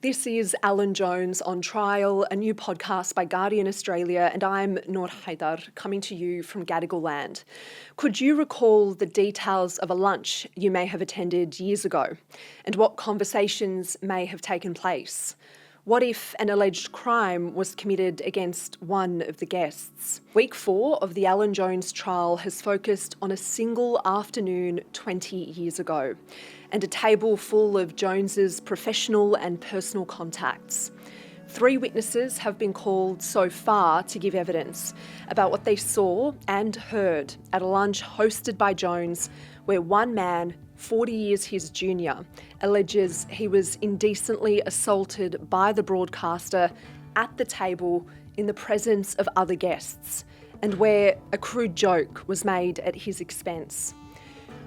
This is Alan Jones on Trial, a new podcast by Guardian Australia, and I'm Nour Haydar, coming to you from Gadigal land. Could you recall the details of a lunch you may have attended years ago, and what conversations may have taken place? What if an alleged crime was committed against one of the guests? Week 4 of the Alan Jones trial has focused on a single afternoon 20 years ago and a table full of Jones's professional and personal contacts. 3 witnesses have been called so far to give evidence about what they saw and heard at a lunch hosted by Jones, where one man, 40 years his junior, alleges he was indecently assaulted by the broadcaster at the table in the presence of other guests, and where a crude joke was made at his expense.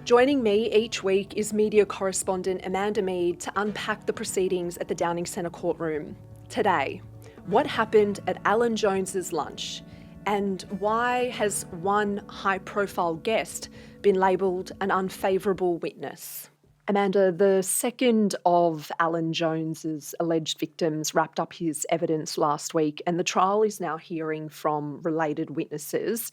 Joining me each week is media correspondent Amanda Meade to unpack the proceedings at the Downing Centre courtroom. Today, what happened at Alan Jones's lunch, and why has one high-profile guest been labelled an unfavourable witness? Amanda, the second of Alan Jones's alleged victims wrapped up his evidence last week, and the trial is now hearing from related witnesses.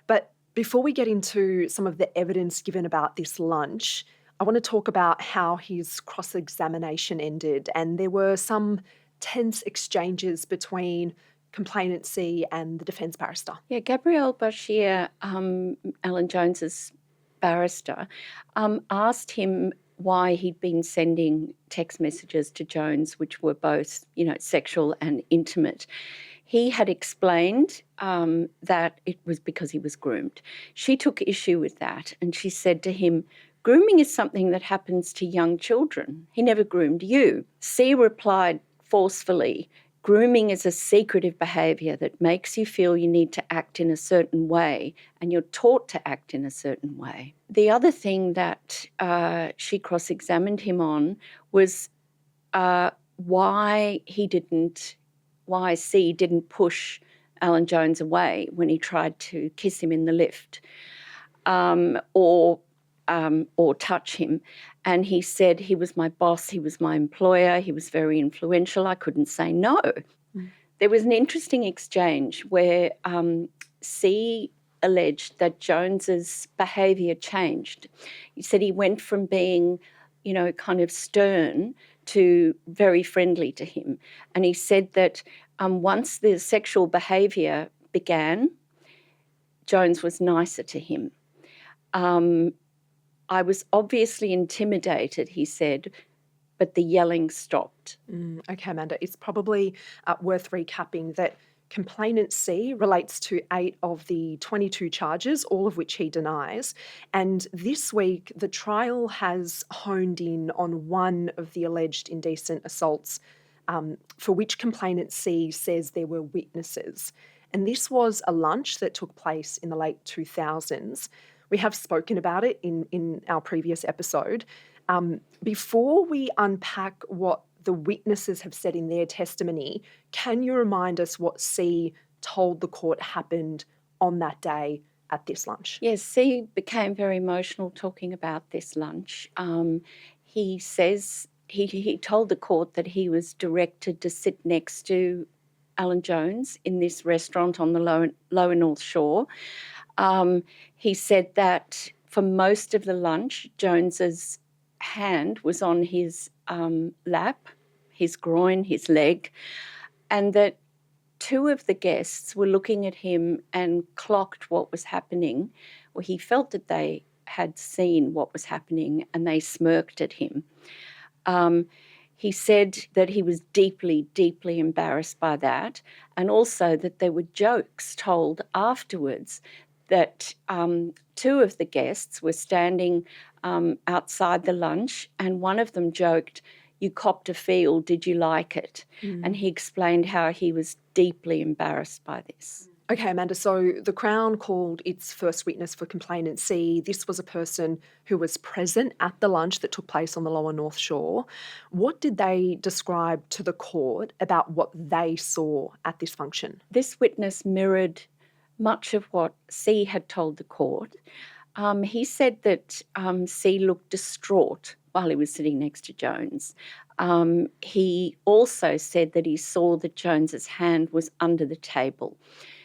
But before we get into some of the evidence given about this lunch, I want to talk about how his cross-examination ended, and there were some tense exchanges between Complainant C and the defence barrister. Yeah, Gabrielle Bashir, Alan Jones's barrister, asked him why he'd been sending text messages to Jones, which were both, sexual and intimate. He had explained that it was because he was groomed. She took issue with that, and she said to him, "Grooming is something that happens to young children. He never groomed you." C replied forcefully, "Grooming is a secretive behaviour that makes you feel you need to act in a certain way, and you're taught to act in a certain way." The other thing that she cross-examined him on was why C didn't push Alan Jones away when he tried to kiss him in the lift or touch him. And he said, "He was my boss, he was my employer, he was very influential, I couldn't say no." There was an interesting exchange where C alleged that Jones's behaviour changed. He said he went from being, kind of stern to very friendly to him. And he said that once the sexual behaviour began, Jones was nicer to him. "I was obviously intimidated," he said, "but the yelling stopped." Okay, Amanda, it's probably worth recapping that Complainant C relates to 8 of the 22 charges, all of which he denies. And this week, the trial has honed in on one of the alleged indecent assaults for which Complainant C says there were witnesses. And this was a lunch that took place in the late 2000s. We have spoken about it in our previous episode. Before we unpack what the witnesses have said in their testimony, can you remind us what C told the court happened on that day at this lunch? Yes, C became very emotional talking about this lunch. He says he told the court that he was directed to sit next to Alan Jones in this restaurant on the Lower North Shore. He said that for most of the lunch, Jones's hand was on his lap, his groin, his leg, and that 2 of the guests were looking at him and clocked what was happening, or he felt that they had seen what was happening and they smirked at him. He said that he was deeply, deeply embarrassed by that, and also that there were jokes told afterwards that 2 of the guests were standing outside the lunch, and one of them joked, "You copped a feel, did you like it?" And he explained how he was deeply embarrassed by this. Okay, Amanda, so the Crown called its first witness for Complainant C. This was a person who was present at the lunch that took place on the Lower North Shore. What did they describe to the court about what they saw at this function? This witness mirrored much of what C had told the court. He said that C looked distraught while he was sitting next to Jones. He also said that he saw that Jones's hand was under the table.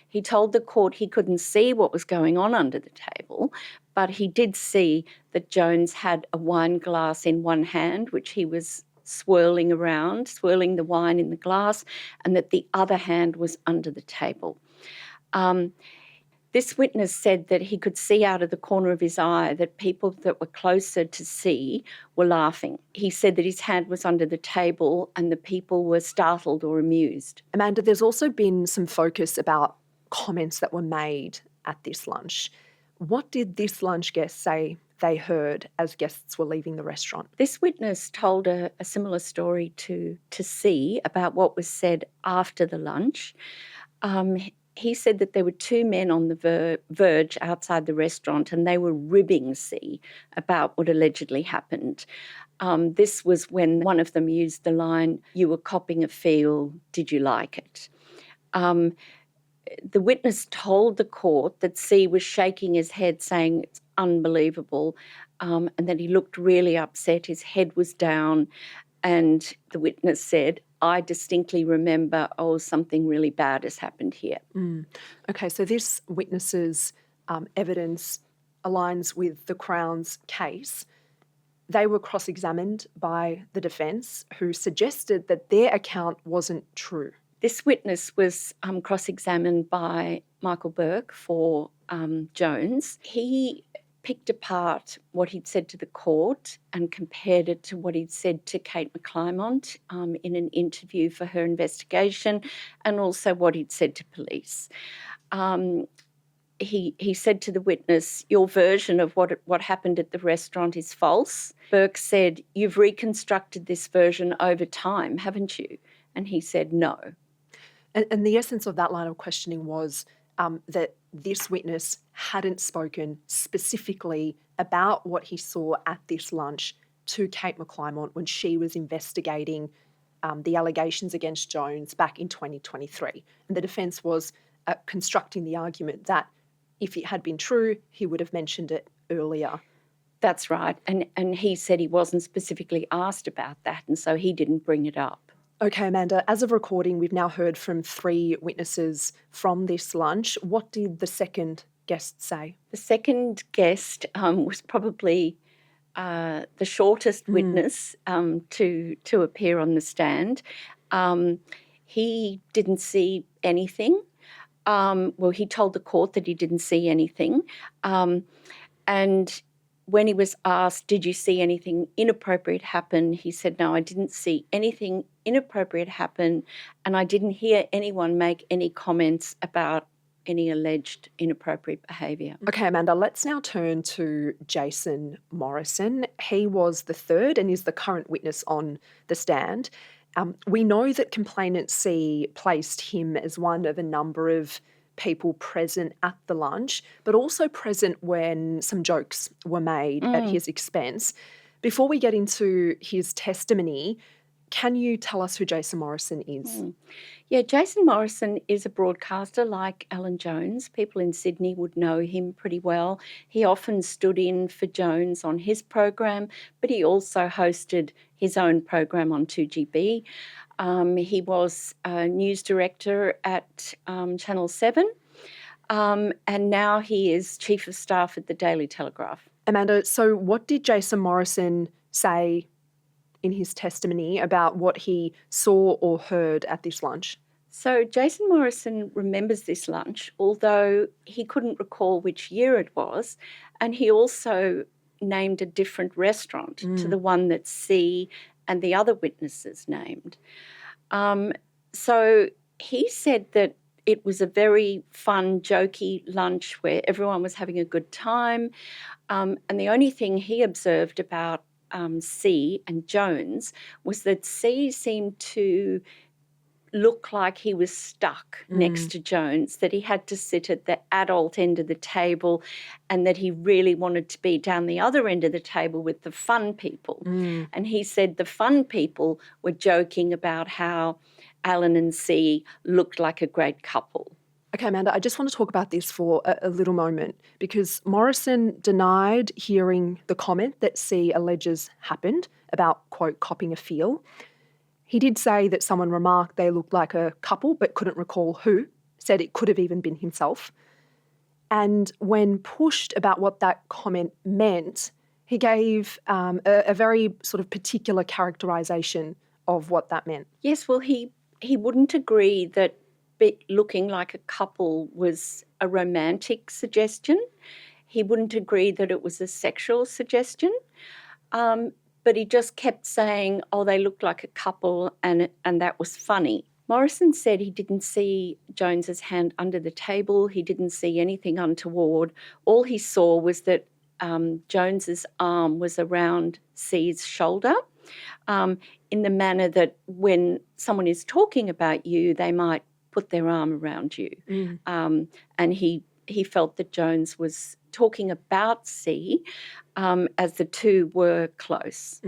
He told the court he couldn't see what was going on under the table, but he did see that Jones had a wine glass in one hand, which he was swirling around, swirling the wine in the glass, and that the other hand was under the table. This witness said that he could see out of the corner of his eye that people that were closer to see were laughing. He said that his hand was under the table and the people were startled or amused. Amanda, there's also been some focus about comments that were made at this lunch. What did this lunch guest say they heard as guests were leaving the restaurant? This witness told a similar story to C about what was said after the lunch. He said that there were two men on the verge outside the restaurant and they were ribbing C about what allegedly happened. This was when one of them used the line, "You were copping a feel, did you like it?" The witness told the court that C was shaking his head saying it's unbelievable, and that he looked really upset, his head was down, and the witness said, "I distinctly remember, something really bad has happened here." Okay, so this witness's evidence aligns with the Crown's case. They were cross-examined by the defence, who suggested that their account wasn't true. This witness was cross-examined by Michael Burke for Jones. He picked apart what he'd said to the court and compared it to what he'd said to Kate McClymont in an interview for her investigation, and also what he'd said to police. He said to the witness, "Your version of what happened at the restaurant is false." Burke said, "You've reconstructed this version over time, haven't you?" And he said, "No." And the essence of that line of questioning was that this witness hadn't spoken specifically about what he saw at this lunch to Kate McClymont when she was investigating the allegations against Jones back in 2023. And the defence was constructing the argument that if it had been true, he would have mentioned it earlier. That's right. And he said he wasn't specifically asked about that, and so he didn't bring it up. Okay, Amanda, as of recording, we've now heard from 3 witnesses from this lunch. What did the second guest say? The second guest was probably the shortest witness to appear on the stand. He didn't see anything. He told the court that he didn't see anything. And when he was asked, "Did you see anything inappropriate happen?" he said, "No, I didn't see anything inappropriate happen, and I didn't hear anyone make any comments about any alleged inappropriate behaviour." Okay, Amanda, let's now turn to Jason Morrison. He was the third and is the current witness on the stand. We know that Complainant C placed him as one of a number of people present at the lunch, but also present when some jokes were made at his expense. Before we get into his testimony, can you tell us who Jason Morrison is? Yeah, Jason Morrison is a broadcaster like Alan Jones. People in Sydney would know him pretty well. He often stood in for Jones on his program, but he also hosted his own program on 2GB. He was a news director at Channel 7, and now he is Chief of Staff at the Daily Telegraph. Amanda, so what did Jason Morrison say in his testimony about what he saw or heard at this lunch? So Jason Morrison remembers this lunch, although he couldn't recall which year it was, and he also named a different restaurant to the one that C and the other witnesses named. So he said that it was a very fun, jokey lunch where everyone was having a good time, and the only thing he observed about C and Jones was that C seemed to look like he was stuck next to Jones, that he had to sit at the adult end of the table and that he really wanted to be down the other end of the table with the fun people. And he said the fun people were joking about how Alan and C looked like a great couple. Okay, Amanda, I just want to talk about this for a little moment because Morrison denied hearing the comment that C alleges happened about, quote, copping a feel. He did say that someone remarked they looked like a couple but couldn't recall who, said it could have even been himself. And when pushed about what that comment meant, he gave a very sort of particular characterisation of what that meant. Yes, well, he wouldn't agree that looking like a couple was a romantic suggestion. He wouldn't agree that it was a sexual suggestion. But he just kept saying, oh, they looked like a couple and that was funny. Morrison said he didn't see Jones's hand under the table. He didn't see anything untoward. All he saw was that Jones's arm was around C's shoulder in the manner that when someone is talking about you, they might put their arm around you. And he felt that Jones was talking about C as the two were close.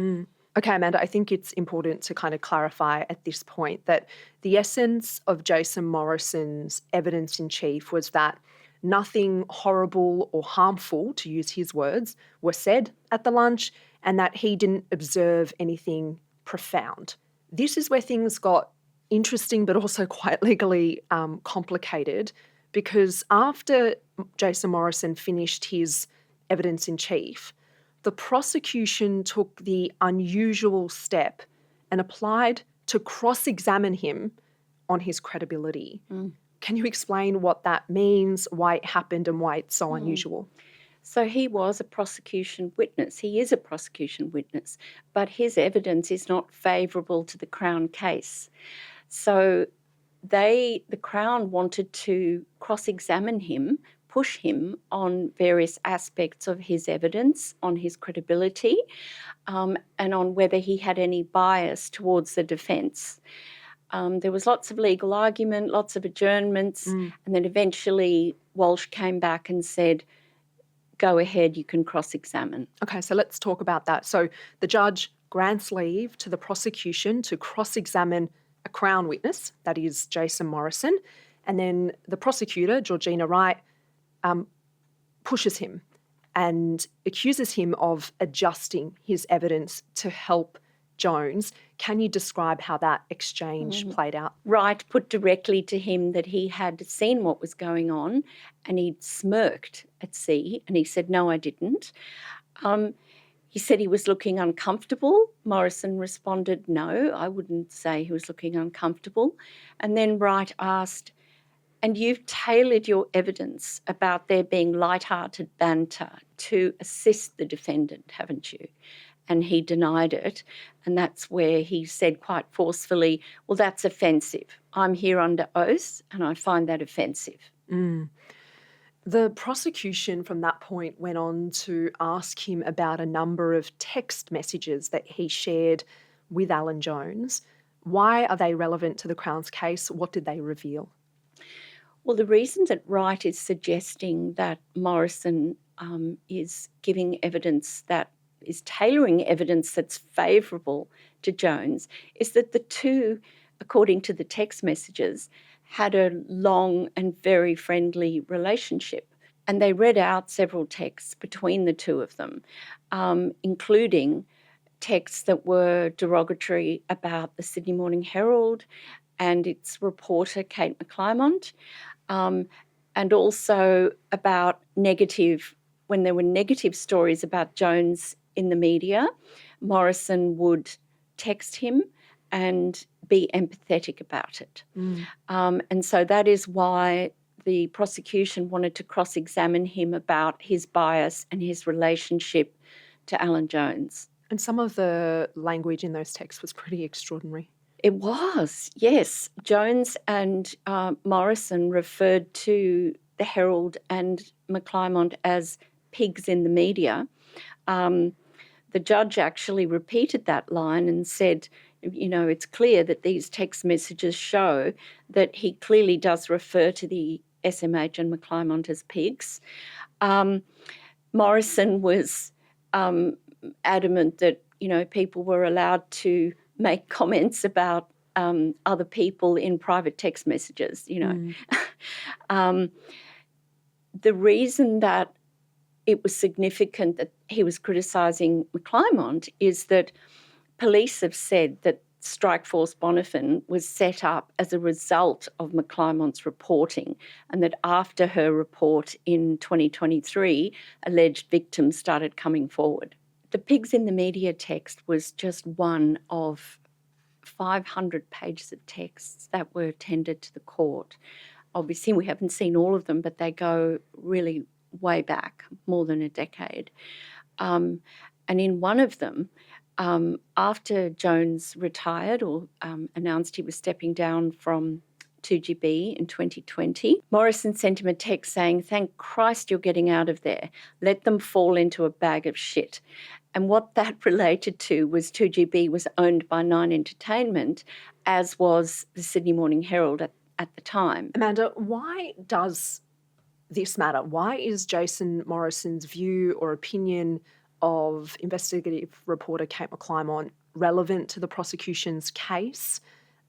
Okay, Amanda, I think it's important to kind of clarify at this point that the essence of Jason Morrison's evidence in chief was that nothing horrible or harmful, to use his words, were said at the lunch and that he didn't observe anything profound. This is where things got interesting but also quite legally complicated because after Jason Morrison finished his evidence in chief, the prosecution took the unusual step and applied to cross-examine him on his credibility. Can you explain what that means, why it happened and why it's so unusual? So he was a prosecution witness. He is a prosecution witness, but his evidence is not favourable to the Crown case. So the Crown wanted to cross-examine him, push him on various aspects of his evidence, on his credibility, and on whether he had any bias towards the defence. There was lots of legal argument, lots of adjournments, and then eventually Walsh came back and said, go ahead, you can cross-examine. Okay, so let's talk about that. So the judge grants leave to the prosecution to cross-examine a Crown witness, that is Jason Morrison, and then the prosecutor, Georgina Wright, pushes him and accuses him of adjusting his evidence to help Jones. Can you describe how that exchange played out? Wright put directly to him that he had seen what was going on and he'd smirked at C and he said, no, I didn't. He said he was looking uncomfortable. Morrison responded, no, I wouldn't say he was looking uncomfortable. And then Wright asked, and you've tailored your evidence about there being light-hearted banter to assist the defendant, haven't you? And he denied it. And that's where he said quite forcefully, well, that's offensive. I'm here under oath and I find that offensive. The prosecution from that point went on to ask him about a number of text messages that he shared with Alan Jones. Why are they relevant to the Crown's case? What did they reveal? Well, the reason that Wright is suggesting that Morrison is giving evidence that is tailoring evidence that's favourable to Jones is that the two, according to the text messages, had a long and very friendly relationship. And they read out several texts between the two of them, including texts that were derogatory about the Sydney Morning Herald and its reporter, Kate McClymont, and also about when there were negative stories about Jones in the media, Morrison would text him and be empathetic about it. And so that is why the prosecution wanted to cross-examine him about his bias and his relationship to Alan Jones. And some of the language in those texts was pretty extraordinary. It was, yes. Jones and Morrison referred to the Herald and McClymont as pigs in the media. The judge actually repeated that line and said, you know, it's clear that these text messages show that he clearly does refer to the SMH and McClymont as pigs. Morrison was adamant that, you know, people were allowed to make comments about other people in private text messages, you know. The reason that it was significant that he was criticising McClymont is that police have said that Strikeforce Bonifin was set up as a result of McClymont's reporting, and that after her report in 2023, alleged victims started coming forward. The Pigs in the Media text was just one of 500 pages of texts that were tendered to the court. Obviously, we haven't seen all of them, but they go really way back, more than a decade. And in one of them, after Jones retired or announced he was stepping down from 2GB in 2020, Morrison sent him a text saying, "Thank Christ you're getting out of there. Let them fall into a bag of shit." And what that related to was 2GB was owned by Nine Entertainment, as was the Sydney Morning Herald at the time. Amanda, why does this matter? Why is Jason Morrison's view or opinion of investigative reporter Kate McClymont relevant to the prosecution's case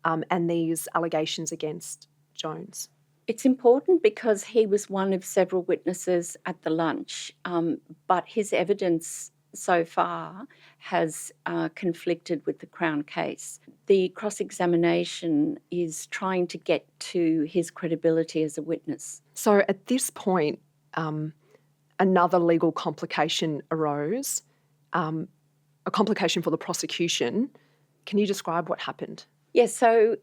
and these allegations against Jones? It's important because he was one of several witnesses at the lunch, but his evidence so far has conflicted with the Crown case. The cross-examination is trying to get to his credibility as a witness. So at this point, another legal complication arose, a complication for the prosecution. Can you describe what happened? Yes, so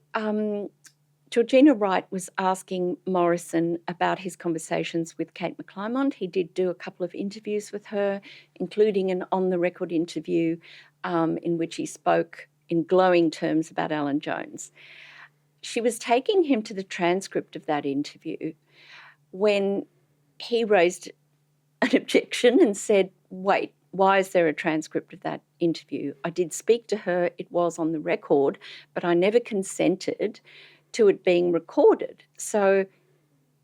Georgina Wright was asking Morrison about his conversations with Kate McClymont. He did do a couple of interviews with her, including an on-the-record interview in which he spoke in glowing terms about Alan Jones. She was taking him to the transcript of that interview when he raised an objection and said, "Wait, why is there a transcript of that interview? I did speak to her, it was on the record, but I never consented to it being recorded." So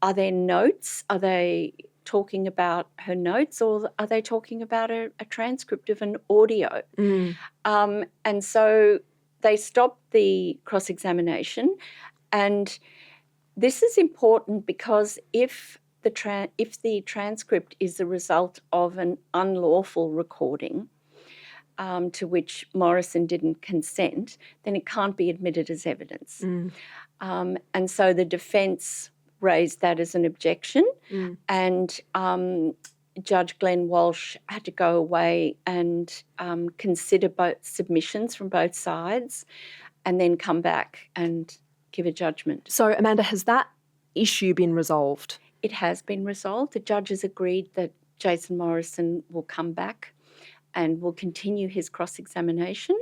are there notes? Are they talking about her notes, or are they talking about a transcript of an audio? And so they stopped the cross-examination. And this is important because if the transcript is the result of an unlawful recording to which Morrison didn't consent, then it can't be admitted as evidence. And so the defence raised that as an objection, and Judge Glenn Walsh had to go away and consider both submissions from both sides and then come back and give a judgment. So, Amanda, has that issue been resolved? It has been resolved. The judges agreed that Jason Morrison will come back and will continue his cross-examination,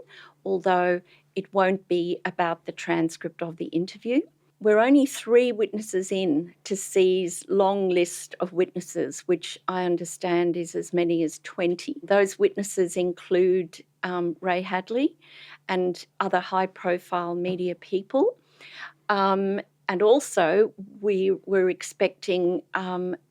although it won't be about the transcript of the interview. We're only 3 witnesses in to C's long list of witnesses, which I understand is as many as 20. Those witnesses include Ray Hadley and other high-profile media people. And also we're expecting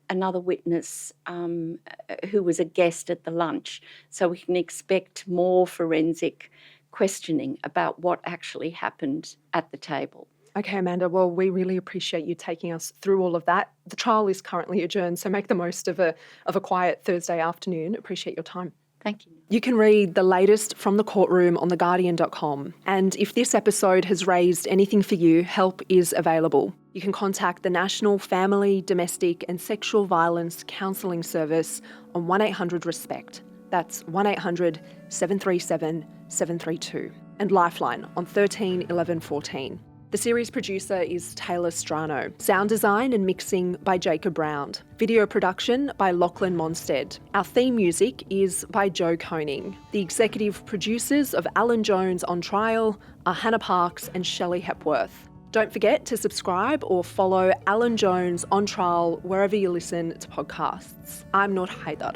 another witness who was a guest at the lunch. So we can expect more forensic questioning about what actually happened at the table. Okay, Amanda, well, we really appreciate you taking us through all of that. The trial is currently adjourned, so make the most of a quiet Thursday afternoon. Appreciate your time. Thank you. You can read the latest from the courtroom on theguardian.com. And if this episode has raised anything for you, help is available. You can contact the National Family, Domestic and Sexual Violence Counselling Service on 1800-RESPECT. That's 1800 737 732. And Lifeline on 13 11 14. The series producer is Taylor Strano. Sound design and mixing by Jacob Brown. Video production by Lachlan Monstead. Our theme music is by Joe Koning. The executive producers of Alan Jones on Trial are Hannah Parks and Shelley Hepworth. Don't forget to subscribe or follow Alan Jones on Trial wherever you listen to podcasts. I'm Nour Haydar.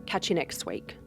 Catch you next week.